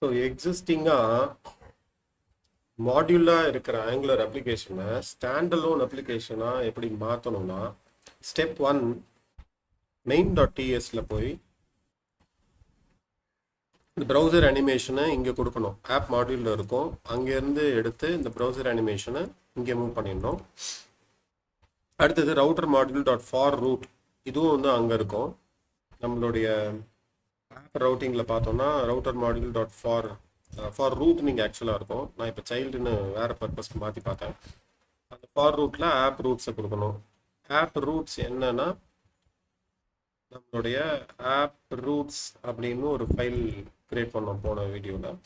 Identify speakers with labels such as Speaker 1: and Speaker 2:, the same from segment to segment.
Speaker 1: So எக்ஸிஸ்டிங்காக மாடியூலாக இருக்கிற angular அப்ளிகேஷனை standalone அப்ளிகேஷனாக எப்படி மாற்றணும்னா ஸ்டெப் 1 main.tsல போய் இந்த ப்ரௌசர் அனிமேஷனை இங்கே கொடுக்கணும். ஆப் மாடியூலில் இருக்கும், அங்கேருந்து எடுத்து இந்த ப்ரௌசர் அனிமேஷனை இங்கே மூவ் பண்ணிடணும். அடுத்தது router module dot for root, இதுவும் வந்து அங்கே இருக்கும். நம்மளுடைய ஆப் ரவுட்டிங்கில் பார்த்தோம்னா router module dot for root நீங்கள் ஆக்சுவலாக இருக்கும். நான் இப்போ சைல்டுன்னு வேறு பர்பஸ்க்கு மாற்றி பார்த்தேன். அந்த ஃபார் ரூட்டில் ஆப் ரூட்ஸை கொடுக்கணும். ஆப் ரூட்ஸ் என்னன்னா நம்மளுடைய ஆப் ரூட்ஸ் அப்படின்னு ஒரு ஃபைல் கிரியேட் பண்ணோம் போன வீடியோவில்.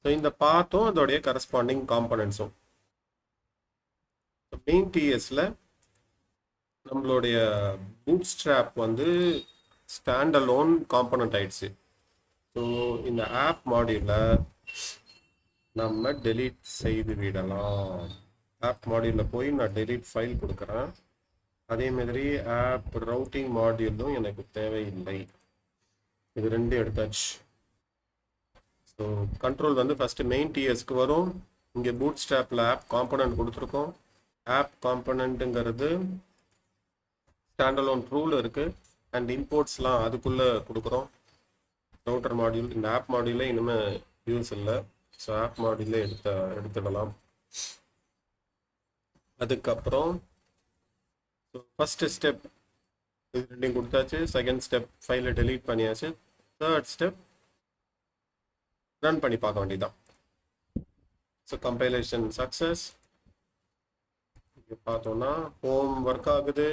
Speaker 1: ஸோ இந்த பார்த்தும் அதோடைய கரஸ்பாண்டிங் காம்பனன்ட்ஸும் மெயின் டிஎஸ்ல நம்மளுடைய பூட் ஸ்ட்ராப் வந்து ஸ்டாண்டலோன் காம்பனண்ட் ஆயிடுச்சு. ஸோ இந்த ஆப் மாடியூலில் நம்ம டெலீட் செய்து விடலாம். ஆப் மாடியூலில் போய் நான் டெலீட் ஃபைல் கொடுக்குறேன். அதே மாதிரி ஆப் ரவுட்டிங் மாடியூலும் எனக்கு தேவையில்லை. இது ரெண்டு எடுத்தாச்சு. ஸோ கண்ட்ரோல் வந்து ஃபஸ்ட்டு மெயின் டிஎஸ்க்கு வரும். இங்கே பூட் ஸ்ட்ராப்பில் ஆப் காம்பனண்ட் கொடுத்துருக்கோம். ஆப் காம்பனண்ட்டுங்கிறது ஸ்டாண்டலோன் ரூல் இருக்குது அண்ட் இம்போர்ட்ஸ்லாம் அதுக்குள்ளே கொடுக்குறோம். ரவுட்டர் மாடியூல் இந்த ஆப் மாடியூலே இனிமேல் யூஸ் இல்லை. ஸோ ஆப் மாடியூலே எடுத்துடலாம். அதுக்கப்புறம் ஃபர்ஸ்ட் ஸ்டெப் இது ரெண்டையும் கொடுத்தாச்சு. செகண்ட் ஸ்டெப் ஃபைலை டெலீட் பண்ணியாச்சு. தேர்ட் ஸ்டெப் ரன் பண்ணி பார்க்க வேண்டியதுதான். So compilation success. இங்கே பார்த்தோம்னா ஹோம் ஒர்க் ஆகுது,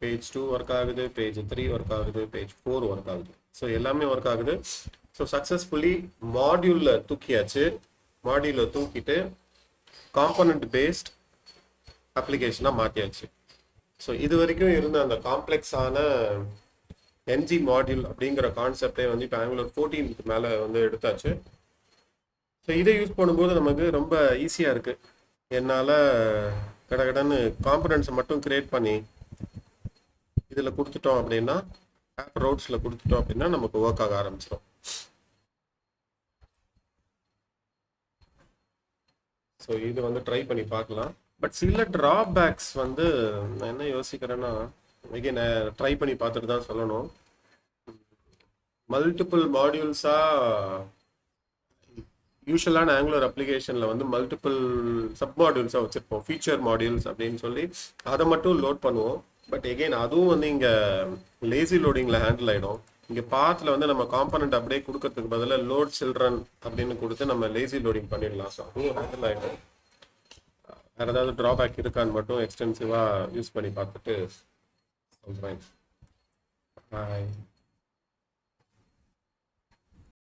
Speaker 1: பேஜ் 2 ஒர்க் ஆகுது, பேஜ் 3 ஒர்க் ஆகுது, பேஜ் 4 ஒர்க் ஆகுது. ஸோ எல்லாமே ஒர்க் ஆகுது. ஸோ சக்ஸஸ்ஃபுல்லி மாடியூலில் தூக்கியாச்சு. மாடியூலில் தூக்கிட்டு காம்பனண்ட் பேஸ்ட் அப்ளிகேஷனாக மாற்றியாச்சு. ஸோ இது வரைக்கும் இருந்த அந்த காம்ப்ளெக்ஸான என்ஜி மாடியூல் அப்படிங்கிற கான்செப்டே வந்து இப்போ ஆங்குலர் 14க்கு மேலே வந்து எடுத்தாச்சு. ஸோ இதை யூஸ் பண்ணும்போது நமக்கு ரொம்ப ஈஸியாக இருக்குது. என்னால் கடகடன்னு காம்பனன்ட்ஸை மட்டும் கிரியேட் பண்ணி இதில் கொடுத்துட்டோம் அப்படின்னா, ஆப் ரவுட்ஸில் கொடுத்துட்டோம் அப்படின்னா நமக்கு ஒர்க் ஆக ஆரம்பிச்சிடும். ஸோ இது வந்து ட்ரை பண்ணி பார்க்கலாம். பட் சில ட்ராபேக்ஸ் வந்து நான் என்ன யோசிக்கிறேன்னா, நான் ட்ரை பண்ணி பார்த்துட்டு தான் சொல்லணும். மல்டிபிள் மாடியூல்ஸாக யூஸ்வலான ஆங்குலர் அப்ளிகேஷனில் வந்து மல்டிபிள் சப் மாடியூல்ஸாக வச்சுருப்போம், ஃபீச்சர் மாடியூல்ஸ் அப்படின்னு சொல்லி அதை மட்டும் லோட் பண்ணுவோம். பட் எகெயின் அதுவும் வந்து இங்கே லேசி லோடிங்கில் ஹேண்டில் ஆகிடும். இங்கே பாத்தில் வந்து நம்ம காம்பனண்ட் அப்படியே கொடுக்கறதுக்கு பதிலாக லோட் சில்ட்ரன் அப்படின்னு கொடுத்து நம்ம லேசி லோடிங் பண்ணிடலாம். ஸோ அதுவும் ஹேண்டில் ஆகிடும். வேறு ஏதாவது ட்ராபேக் இருக்கான்னு மட்டும் எக்ஸ்டென்சிவாக யூஸ் பண்ணி பார்த்துட்டு சொல்கிறேன். பாய்.